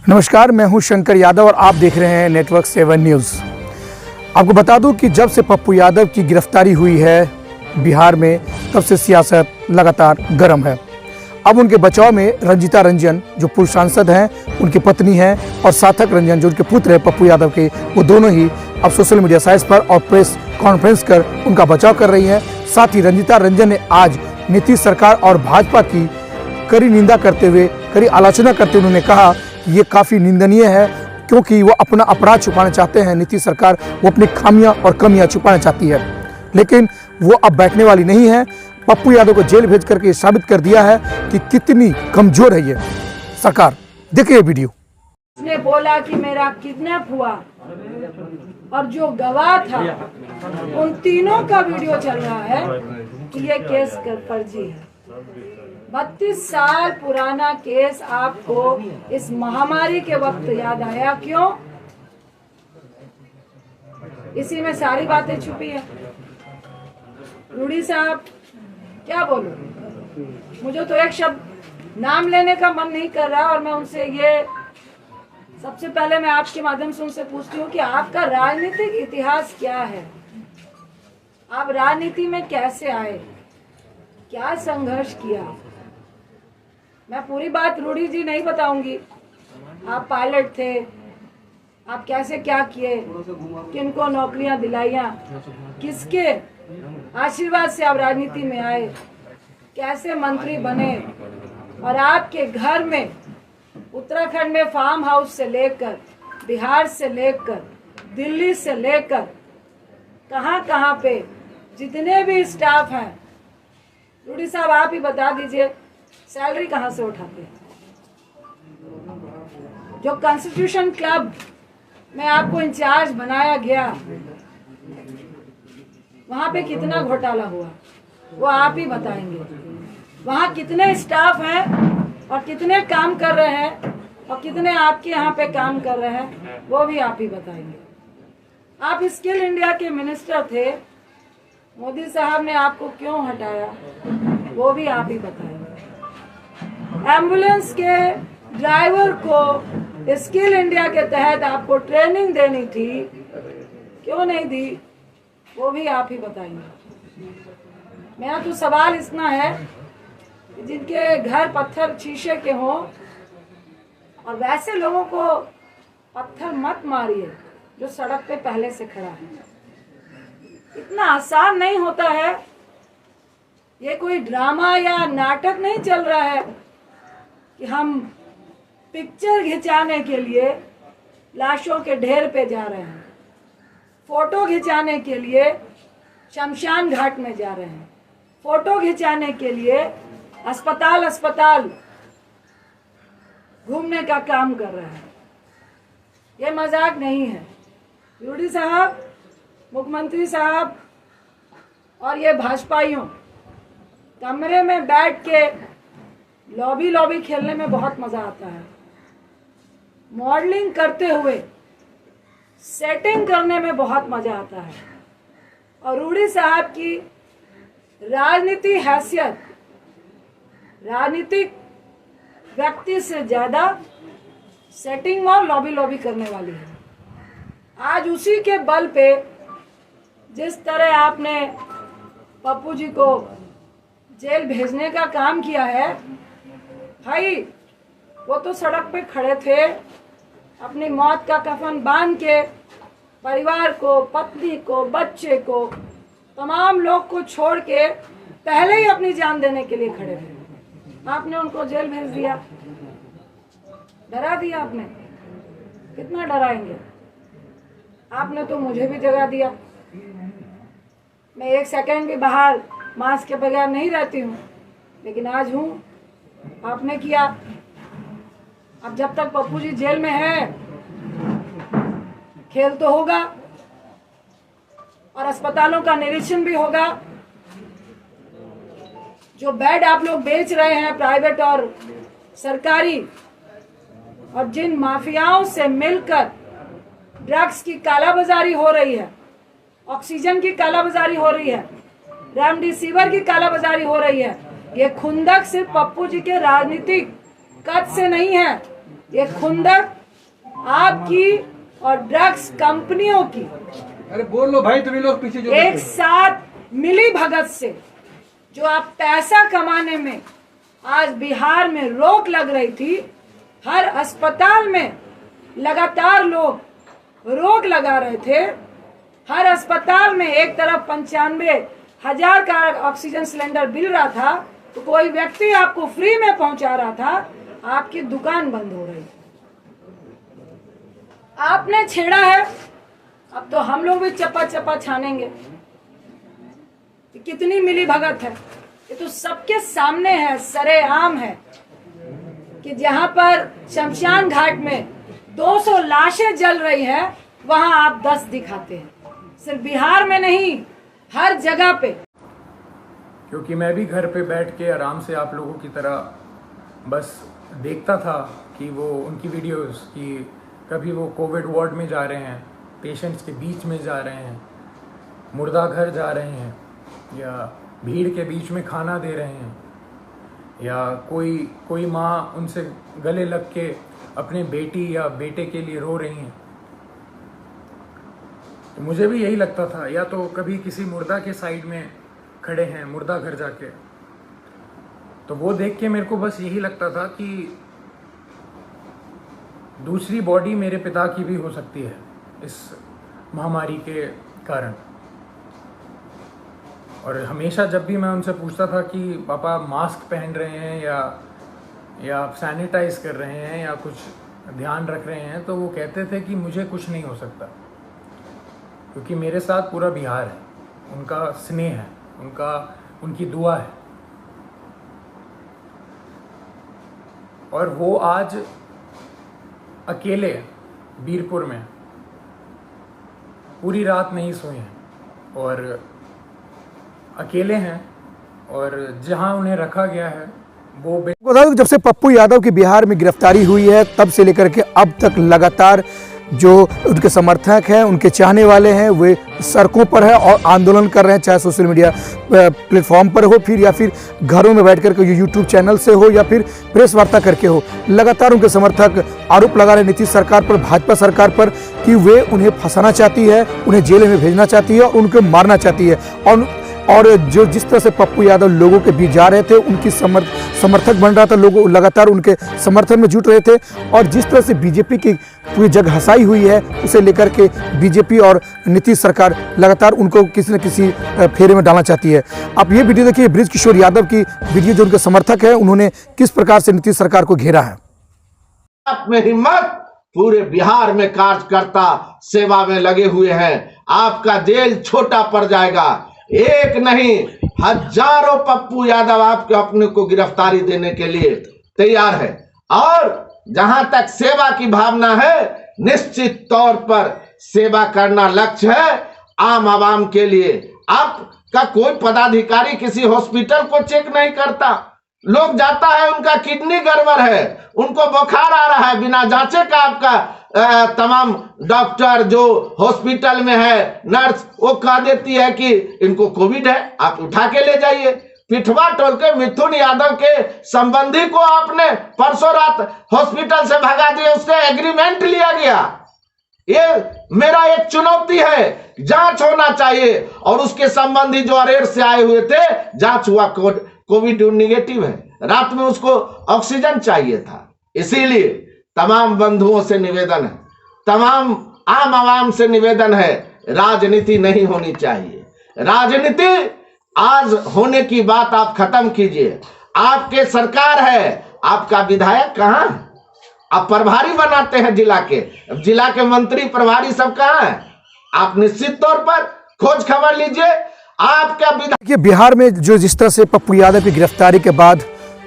नमस्कार, मैं हूं शंकर यादव और आप देख रहे हैं नेटवर्क 7 न्यूज़। आपको बता दूं कि जब से पप्पू यादव की गिरफ्तारी हुई है बिहार में, तब से सियासत लगातार गर्म है। अब उनके बचाव में रंजीता रंजन जो पूर्व सांसद हैं, उनकी पत्नी हैं, और सार्थक रंजन जो उनके पुत्र हैं पप्पू यादव के, वो दोनों ही अब सोशल मीडिया साइट्स पर और प्रेस कॉन्फ्रेंस कर उनका बचाव कर रही हैं। साथ ही रंजीता रंजन ने आज नीतीश सरकार और भाजपा की कड़ी निंदा करते हुए, कड़ी आलोचना करते हुए उन्होंने कहा ये काफ़ी निंदनीय है, क्योंकि वो अपना अपराध छुपाना चाहते हैं। नीतीश सरकार वो अपनी खामियां और कमियां छुपाना चाहती है, लेकिन वो अब बैठने वाली नहीं है। पप्पू यादव को जेल भेज करके साबित कर दिया है कि कितनी कमजोर है ये सरकार। देखिए वीडियो। उसने बोला कि मेरा किडनैप हुआ और जो गवाह था उन तीनों का वीडियो चल रहा है कि ये केस फर्जी है। 32 साल पुराना केस आपको इस महामारी के वक्त याद आया, क्यों? इसी में सारी बातें छुपी है। रूडी साहब, क्या बोलूं? मुझे तो एक शब्द नाम लेने का मन नहीं कर रहा, और मैं उनसे ये सबसे पहले मैं आपके माध्यम से उनसे पूछती हूँ कि आपका राजनीतिक इतिहास क्या है? आप राजनीति में कैसे आए, क्या संघर्ष किया? मैं पूरी बात रूडी जी नहीं बताऊंगी। आप पायलट थे, आप कैसे क्या किए, किनको नौकरियां दिलाइया, किसके आशीर्वाद से आप राजनीति में आए, कैसे मंत्री बने, और आपके घर में उत्तराखंड में फार्म हाउस से लेकर, बिहार से लेकर, दिल्ली से लेकर कहां कहां पे जितने भी स्टाफ हैं, रूडी साहब आप ही बता दीजिए सैलरी कहां से उठाते हैं? जो कॉन्स्टिट्यूशन क्लब में आपको इंचार्ज बनाया गया, वहां पे कितना घोटाला हुआ वो आप ही बताएंगे। वहां कितने स्टाफ हैं और कितने काम कर रहे हैं और कितने आपके यहाँ पे काम कर रहे हैं वो भी आप ही बताएंगे। आप स्किल इंडिया के मिनिस्टर थे, मोदी साहब ने आपको क्यों हटाया वो भी आप ही बताएंगे। एम्बुलेंस के ड्राइवर को स्किल इंडिया के तहत आपको ट्रेनिंग देनी थी, क्यों नहीं दी वो भी आप ही बताएंगे। मेरा तो सवाल इतना है कि जिनके घर पत्थर शीशे के हों, और वैसे लोगों को पत्थर मत मारिए जो सड़क पे पहले से खड़ा है। इतना आसान नहीं होता है। ये कोई ड्रामा या नाटक नहीं चल रहा है कि हम पिक्चर खिंचाने के लिए लाशों के ढेर पे जा रहे हैं, फोटो खिंचाने के लिए शमशान घाट में जा रहे हैं, फोटो खिंचाने के लिए अस्पताल अस्पताल घूमने का काम कर रहे हैं। ये मजाक नहीं है। रूडी साहब, मुख्यमंत्री साहब और ये भाजपाइयों कमरे में बैठ के लॉबी खेलने में बहुत मजा आता है। मॉडलिंग करते हुए सेटिंग करने में बहुत मजा आता है। और रूडी साहब की राजनीति हैसियत राजनीतिक व्यक्ति से ज्यादा सेटिंग और लॉबी करने वाली है। आज उसी के बल पे जिस तरह आपने पप्पू जी को जेल भेजने का काम किया है, भाई वो तो सड़क पे खड़े थे, अपनी मौत का कफन बांध के परिवार को, पत्नी को, बच्चे को, तमाम लोग को छोड़ के पहले ही अपनी जान देने के लिए खड़े थे। आपने उनको जेल भेज दिया, डरा दिया आपने। कितना डराएंगे? आपने तो मुझे भी जगा दिया। मैं एक सेकंड भी बाहर मास्क के बगैर नहीं रहती हूँ, लेकिन आज हूँ। आपने किया। अब जब तक पप्पू जी जेल में है, खेल तो होगा और अस्पतालों का निरीक्षण भी होगा। जो बेड आप लोग बेच रहे हैं प्राइवेट और सरकारी, और जिन माफियाओं से मिलकर ड्रग्स की कालाबाजारी हो रही है, ऑक्सीजन की कालाबाजारी हो रही है, रेमडेसिविर की कालाबाजारी हो रही है, ये खुंदक सिर्फ पप्पू जी के राजनीतिक कद से नहीं है, ये खुंदक आपकी और ड्रग्स कंपनियों की अरे बोल लो भाई, तुम्हें लोग पीछे जो एक साथ मिली भगत से जो आप पैसा कमाने में आज बिहार में रोक लग रही थी, हर अस्पताल में लगातार लोग रोक लगा रहे थे। हर अस्पताल में एक तरफ 95,000 का ऑक्सीजन सिलेंडर मिल रहा था, तो कोई व्यक्ति आपको फ्री में पहुंचा रहा था, आपकी दुकान बंद हो रही। आपने छेड़ा है, अब तो हम लोग भी चप्पा चप्पा छानेंगे। कितनी मिली भगत है, ये तो सबके सामने है, सरेआम है कि जहां पर शमशान घाट में 200 लाशें जल रही है, वहां आप 10 दिखाते हैं। सिर्फ बिहार में नहीं, हर जगह पे। क्योंकि मैं भी घर पे बैठ के आराम से आप लोगों की तरह बस देखता था कि वो उनकी वीडियोस कि कभी वो कोविड वार्ड में जा रहे हैं, पेशेंट्स के बीच में जा रहे हैं, मुर्दा घर जा रहे हैं, या भीड़ के बीच में खाना दे रहे हैं, या कोई माँ उनसे गले लग के अपने बेटी या बेटे के लिए रो रही हैं। तो मुझे भी यही लगता था, या तो कभी किसी मुर्दा के साइड में खड़े हैं मुर्दा घर जाके, तो वो देख के मेरे को बस यही लगता था कि दूसरी बॉडी मेरे पिता की भी हो सकती है इस महामारी के कारण। और हमेशा जब भी मैं उनसे पूछता था कि पापा मास्क पहन रहे हैं या आप सैनिटाइज कर रहे हैं या कुछ ध्यान रख रहे हैं, तो वो कहते थे कि मुझे कुछ नहीं हो सकता, क्योंकि मेरे साथ पूरा बिहार है, उनका स्नेह है, उनकी दुआ है। और वो आज अकेले बीरपुर में पूरी रात नहीं सोए हैं और अकेले हैं, और जहां उन्हें रखा गया है वो बता दूं, जब से पप्पू यादव की बिहार में गिरफ्तारी हुई है तब से लेकर के अब तक लगातार जो उनके समर्थक हैं, उनके चाहने वाले हैं, वे सड़कों पर है और आंदोलन कर रहे हैं, चाहे सोशल मीडिया प्लेटफॉर्म पर हो, फिर या फिर घरों में बैठ करके यूट्यूब चैनल से हो या फिर प्रेस वार्ता करके हो। लगातार उनके समर्थक आरोप लगा रहे नीतीश सरकार पर, भाजपा सरकार पर, कि वे उन्हें फंसाना चाहती है, उन्हें जेल में भेजना चाहती है और उनको मारना चाहती है। और जो जिस तरह से पप्पू यादव लोगों के बीच जा रहे थे, उनकी समर्थक बन रहा था, लोग लगातार उनके समर्थन में जुट रहे थे। और जिस तरह से बीजेपी की पूरी जग हंसाई हुई है, उसे लेकर के बीजेपी और नीतीश सरकार लगातार उनको किसी न किसी फेरे में डालना चाहती है। आप ये वीडियो देखिए, बृज किशोर यादव की वीडियो, जो उनके समर्थक है, उन्होंने किस प्रकार से नीतीश सरकार को घेरा है। आप में हिम्मत, पूरे बिहार में कार्यकर्ता सेवा में लगे हुए हैं, आपका जेल छोटा पड़ जाएगा। एक नहीं, हजारों पप्पू यादव आपके अपने को गिरफ्तारी देने के लिए तैयार है। और जहां तक सेवा की भावना है, निश्चित तौर पर सेवा करना लक्ष्य है आम आवाम के लिए। आपका कोई पदाधिकारी किसी हॉस्पिटल को चेक नहीं करता, लोग जाता है, उनका किडनी गड़बड़ है, उनको बुखार आ रहा है, बिना जांचे का आपका तमाम डॉक्टर जो हॉस्पिटल में है, नर्स, वो कह देती है कि इनको कोविड है, आप उठा के ले जाइए। पिठवा टोल के मिथुन यादव के संबंधी को आपने परसों रात हॉस्पिटल से भगा दिया, उससे एग्रीमेंट लिया गया। ये मेरा एक चुनौती है, जांच होना चाहिए। और उसके संबंधी जो अरेर से आए हुए थे, जांच हुआ, कोविड निगेटिव है, रात में उसको ऑक्सीजन चाहिए था। इसीलिए तमाम बंधुओं से निवेदन है, तमाम आम आवाम से निवेदन है, राजनीति नहीं होनी चाहिए। राजनीति आज होने की बात आप खत्म कीजिए। आपके सरकार है, आपका विधायक कहाँ है? आप प्रभारी बनाते हैं जिला के मंत्री प्रभारी सब कहाँ है? आप निश्चित तौर पर खोज खबर लीजिए। आपका विधायक बिहार में जो जिस तरह से पप्पू यादव की गिरफ्तारी के बाद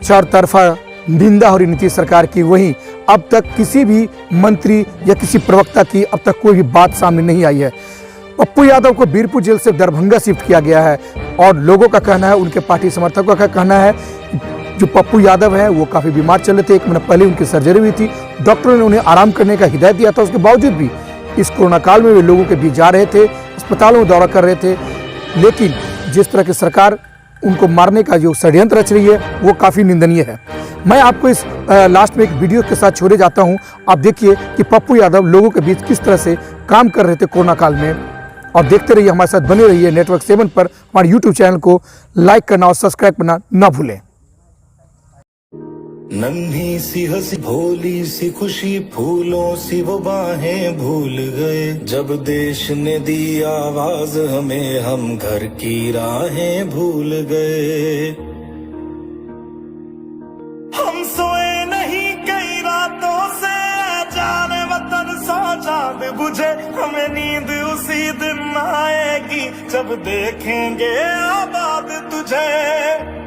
चार तरफा निंदा हो रही नीतीश सरकार की, वहीं अब तक किसी भी मंत्री या किसी प्रवक्ता की अब तक कोई भी बात सामने नहीं आई है। पप्पू यादव को बीरपुर जेल से दरभंगा शिफ्ट किया गया है और लोगों का कहना है, उनके पार्टी समर्थकों का कहना है, जो पप्पू यादव है वो काफ़ी बीमार चल रहे थे, 1 महीना पहले उनकी सर्जरी हुई थी, डॉक्टरों ने उन्हें आराम करने का हिदायत दिया था। उसके बावजूद भी इस कोरोना काल में वे लोगों के बीच जा रहे थे, अस्पतालों में दौरा कर रहे थे। लेकिन जिस तरह की सरकार उनको मारने का जो षड्यंत्र रच रही है वो काफ़ी निंदनीय है। मैं आपको इस लास्ट में एक वीडियो के साथ छोड़े जाता हूं। आप देखिए कि पप्पू यादव लोगों के बीच किस तरह से काम कर रहे थे कोरोना काल में। और देखते रहिए, हमारे साथ बने रहिए नेटवर्क 7 पर। हमारे यूट्यूब चैनल को लाइक करना और सब्सक्राइब करना ना भूलें। नन्ही सी हंसी भोली सी खुशी फूलों सी वो बाहें भूल गए, जब देश ने दी आवाज हमें हम घर की राहें भूल गए। हम सोए नहीं कई रातों से, जाने वतन सौ चांद बुझे, हमें नींद उसी दिन आएगी जब देखेंगे आबाद तुझे।